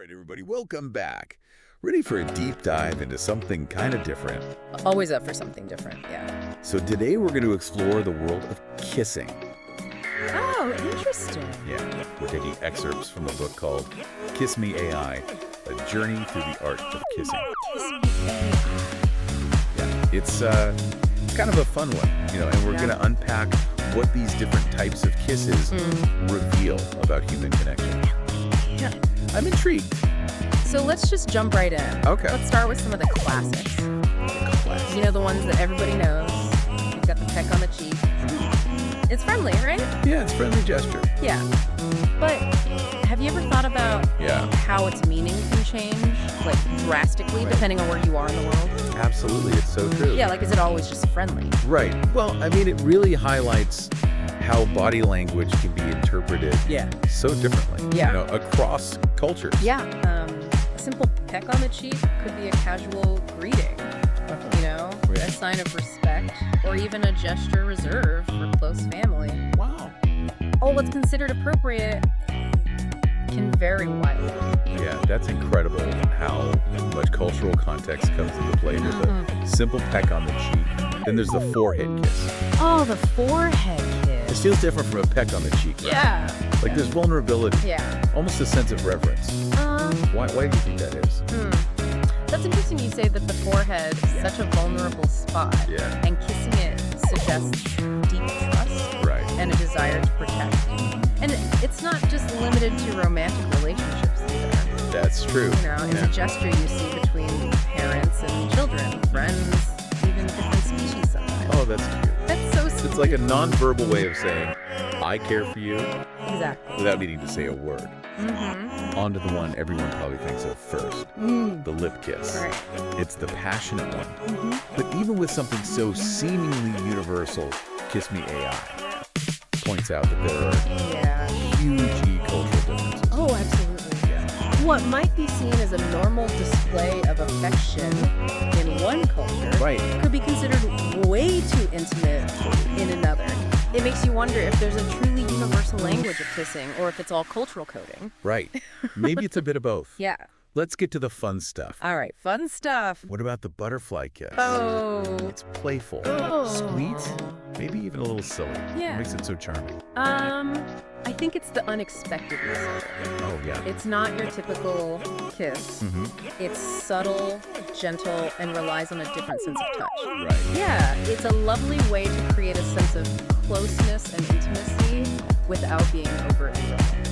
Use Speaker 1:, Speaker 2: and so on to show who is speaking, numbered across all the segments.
Speaker 1: right, everybody, welcome back. Ready for a deep dive into something kind of different.
Speaker 2: Always up for something different, yeah.
Speaker 1: So today we're going to explore the world of kissing.
Speaker 2: Oh, interesting.
Speaker 1: Yeah, we're taking excerpts from a book called Kiss Me AI, A Journey Through the Art of Kissing. Yeah, it's kind of a fun one, and we're going to unpack what these different types of kisses reveal about human connection.
Speaker 2: Yeah.
Speaker 1: I'm intrigued.
Speaker 2: So let's just jump right in.
Speaker 1: Okay.
Speaker 2: Let's start with some of the classics. The ones that everybody knows. You've got the peck on the cheek. It's friendly, right?
Speaker 1: Yeah, it's a friendly gesture.
Speaker 2: Yeah. But have you ever thought about how its meaning can change, like drastically, depending on where you are in the world?
Speaker 1: Absolutely, it's so true.
Speaker 2: Yeah, like is it always just friendly?
Speaker 1: Right. Well, I mean, it really highlights how body language can be interpreted so differently, across cultures.
Speaker 2: Yeah. A simple peck on the cheek could be a casual greeting, a sign of respect, or even a gesture reserved for close family.
Speaker 1: Wow.
Speaker 2: What's considered appropriate can vary wildly.
Speaker 1: Yeah, that's incredible how much cultural context comes into play. There's a simple peck on the cheek. Then there's the forehead kiss.
Speaker 2: Oh, the forehead
Speaker 1: It
Speaker 2: kiss.
Speaker 1: feels different from a peck on the cheek, right?
Speaker 2: Yeah.
Speaker 1: Like there's vulnerability.
Speaker 2: Yeah.
Speaker 1: Almost a sense of reverence. Why do you think that is?
Speaker 2: That's interesting you say that the forehead is such a vulnerable spot.
Speaker 1: Yeah.
Speaker 2: And kissing it suggests deep trust.
Speaker 1: Right.
Speaker 2: And a desire to protect. And it's not just limited to romantic relationships either.
Speaker 1: That's true.
Speaker 2: It's a gesture you see between parents and children, friends, even different species sometimes.
Speaker 1: Oh, that's cute.
Speaker 2: That's so sweet.
Speaker 1: It's like a nonverbal way of saying, I care for you,
Speaker 2: Exactly.
Speaker 1: without needing to say a word. On to the one everyone probably thinks of first, the lip kiss.
Speaker 2: Right.
Speaker 1: It's the passionate one. But even with something so seemingly universal, Kiss Me AI points out that there are huge cultural differences.
Speaker 2: Oh, absolutely.
Speaker 1: Yeah.
Speaker 2: What might be seen as a normal display of affection in one culture could be considered way too intimate in another. It makes you wonder if there's a truly universal language of kissing or if it's all cultural coding.
Speaker 1: Right. Maybe it's a bit of both.
Speaker 2: Yeah.
Speaker 1: Let's get to the fun stuff.
Speaker 2: All right, fun stuff.
Speaker 1: What about the butterfly kiss?
Speaker 2: Oh.
Speaker 1: It's playful,
Speaker 2: Oh.
Speaker 1: sweet, maybe even a little silly.
Speaker 2: Yeah.
Speaker 1: What makes it so charming?
Speaker 2: I think it's the unexpectedness of it.
Speaker 1: Oh, yeah.
Speaker 2: It's not your typical kiss. It's subtle, gentle, and relies on a different sense of touch.
Speaker 1: Right.
Speaker 2: Yeah, it's a lovely way to create a sense of closeness and intimacy without being overtly romantic.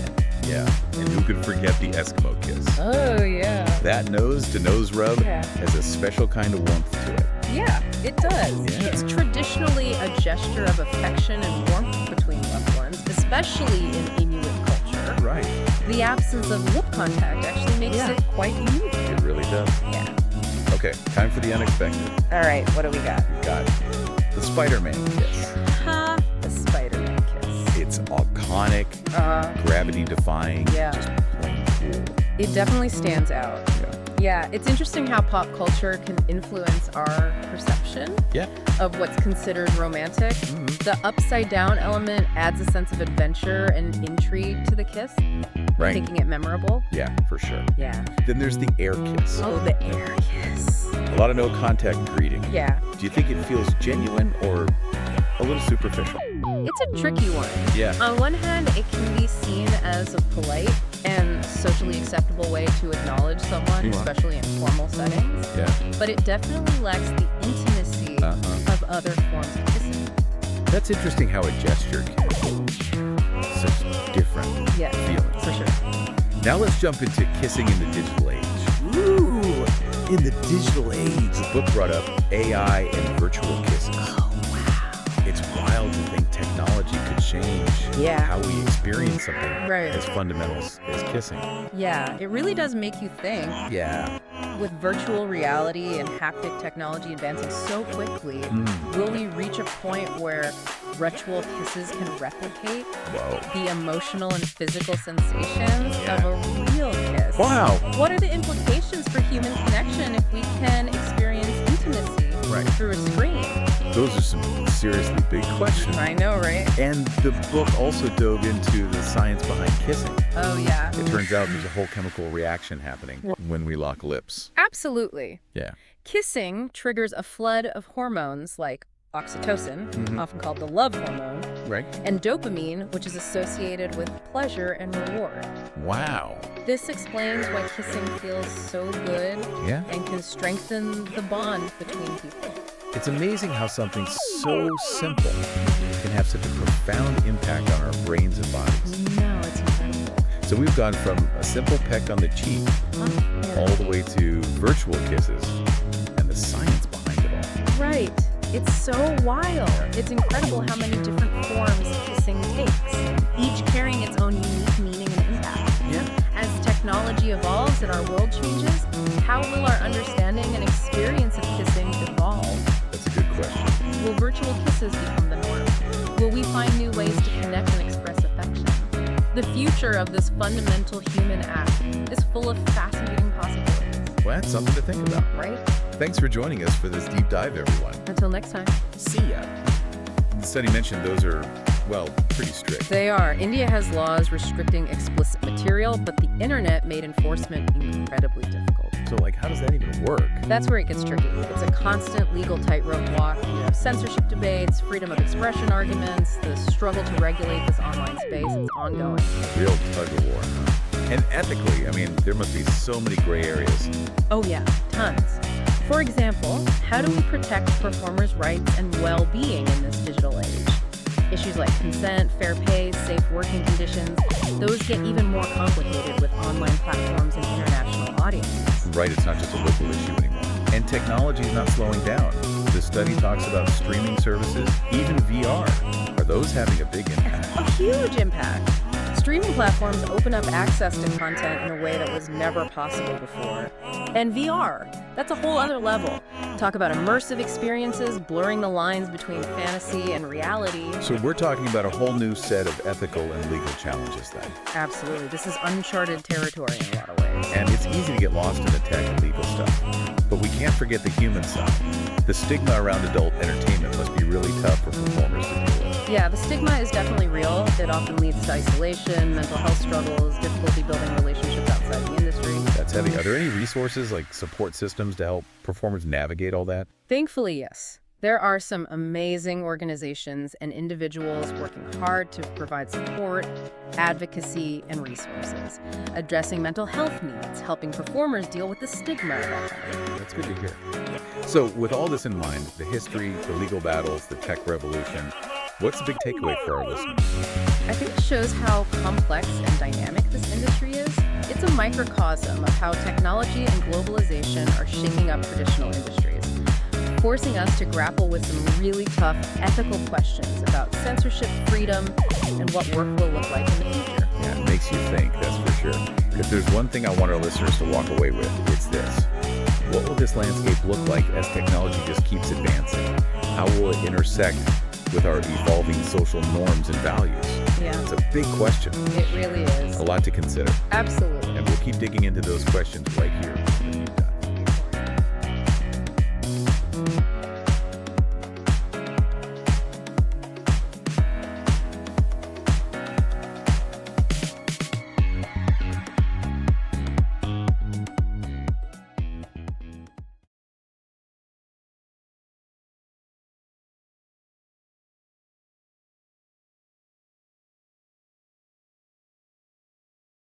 Speaker 1: Yeah. And who could forget the Eskimo kiss?
Speaker 2: Oh, yeah.
Speaker 1: That nose-to-nose rub has a special kind of warmth to it.
Speaker 2: Yeah, it does.
Speaker 1: Yeah.
Speaker 2: It's traditionally a gesture of affection and warmth between loved ones, especially in Inuit culture.
Speaker 1: Right.
Speaker 2: The absence of lip contact actually makes it quite unique.
Speaker 1: It really does.
Speaker 2: Yeah.
Speaker 1: Okay, time for the unexpected.
Speaker 2: All right, what do we got?
Speaker 1: We've got the Spider-Man kiss.
Speaker 2: The Spider-Man kiss.
Speaker 1: It's iconic, gravity-defying, just plain cool.
Speaker 2: It definitely stands out. Yeah, it's interesting how pop culture can influence our perception of what's considered romantic. The upside-down element adds a sense of adventure and intrigue to the kiss, making it memorable.
Speaker 1: Yeah, for sure.
Speaker 2: Yeah.
Speaker 1: Then there's the air kiss.
Speaker 2: Oh, the air kiss.
Speaker 1: A lot of no-contact greeting.
Speaker 2: Yeah.
Speaker 1: Do you think it feels genuine or a little superficial?
Speaker 2: It's a tricky one.
Speaker 1: Yeah.
Speaker 2: On one hand, it can be seen as a polite and socially acceptable way to acknowledge someone, especially in formal settings.
Speaker 1: Yeah.
Speaker 2: But it definitely lacks the intimacy of other forms of kissing.
Speaker 1: That's interesting how a gesture can have such different feelings.
Speaker 2: For sure.
Speaker 1: Now let's jump into kissing in the digital age. Ooh, in the digital age. The book brought up AI and virtual kisses.
Speaker 2: Oh, wow.
Speaker 1: It's wild to think technology could change how we experience something as fundamental as kissing.
Speaker 2: Yeah, it really does make you think.
Speaker 1: Yeah.
Speaker 2: With virtual reality and haptic technology advancing so quickly, will we reach a point where virtual kisses can replicate the emotional and physical sensations of a real kiss?
Speaker 1: Wow.
Speaker 2: What are the implications for human connection if we can experience intimacy through a screen?
Speaker 1: Those are some seriously big questions.
Speaker 2: I know, right?
Speaker 1: And the book also dove into the science behind kissing.
Speaker 2: Oh, yeah.
Speaker 1: It turns out there's a whole chemical reaction happening when we lock lips.
Speaker 2: Absolutely.
Speaker 1: Yeah.
Speaker 2: Kissing triggers a flood of hormones like oxytocin, often called the love hormone,
Speaker 1: Right.
Speaker 2: and dopamine, which is associated with pleasure and reward.
Speaker 1: Wow.
Speaker 2: This explains why kissing feels so good
Speaker 1: Yeah.
Speaker 2: and can strengthen the bond between people.
Speaker 1: It's amazing how something so simple can have such a profound impact on our brains and bodies.
Speaker 2: No, it's incredible.
Speaker 1: So we've gone from a simple peck on the cheek all the way to virtual kisses and the science behind it all.
Speaker 2: Right. It's so wild. It's incredible how many different forms kissing takes, each carrying its own unique meaning and impact.
Speaker 1: Yeah.
Speaker 2: As technology evolves and our world changes, how will our understanding and experience of kissing evolve?
Speaker 1: That's a good question.
Speaker 2: Will virtual kisses become the norm? Will we find new ways to connect and express affection? The future of this fundamental human act is full of fascinating possibilities.
Speaker 1: Well, that's something to think about.
Speaker 2: Right?
Speaker 1: Thanks for joining us for this deep dive, everyone.
Speaker 2: Until next time.
Speaker 1: See ya. The study mentioned those are, well, pretty strict.
Speaker 2: They are. India has laws restricting explicit material, but the internet made enforcement incredibly difficult.
Speaker 1: So, like, how does that even work?
Speaker 2: That's where it gets tricky. It's a constant legal tightrope walk. You have censorship debates, freedom of expression arguments, the struggle to regulate this online space. It's ongoing.
Speaker 1: Real tug of war, huh? And ethically, I mean, there must be so many gray areas.
Speaker 2: Oh yeah, tons. For example, how do we protect performers' rights and well-being in this digital age? Issues like consent, fair pay, safe working conditions, those get even more complicated with online platforms and international audiences.
Speaker 1: Right, it's not just a local issue anymore. And technology is not slowing down. The study talks about streaming services, even VR. Are those having a big impact?
Speaker 2: A huge impact. Streaming platforms open up access to content in a way that was never possible before. And VR, that's a whole other level. Talk about immersive experiences, blurring the lines between fantasy and reality.
Speaker 1: So we're talking about a whole new set of ethical and legal challenges then.
Speaker 2: Absolutely. This is uncharted territory in a lot of ways.
Speaker 1: And it's easy to get lost in the tech and legal stuff. But we can't forget the human side. The stigma around adult entertainment must be really tough for performers to deal with.
Speaker 2: Yeah, the stigma is definitely real. It often leads to isolation, mental health struggles, difficulty building relationships outside the industry.
Speaker 1: That's heavy. Are there any resources like support systems to help performers navigate all that?
Speaker 2: Thankfully, yes. There are some amazing organizations and individuals working hard to provide support, advocacy, and resources, addressing mental health needs, helping performers deal with the stigma of that kind of thing.
Speaker 1: That's good to hear. So with all this in mind, the history, the legal battles, the tech revolution, what's the big takeaway for our listeners?
Speaker 2: I think it shows how complex and dynamic this industry is. It's a microcosm of how technology and globalization are shaking up traditional industries, forcing us to grapple with some really tough ethical questions about censorship, freedom, and what work will look like in the future.
Speaker 1: Yeah, it makes you think, that's for sure. If there's one thing I want our listeners to walk away with, it's this. What will this landscape look like as technology just keeps advancing? How will it intersect with our evolving social norms and values?
Speaker 2: Yeah.
Speaker 1: It's a big question.
Speaker 2: It really is.
Speaker 1: A lot to consider.
Speaker 2: Absolutely.
Speaker 1: And we'll keep digging into those questions right here on The Deep Dive.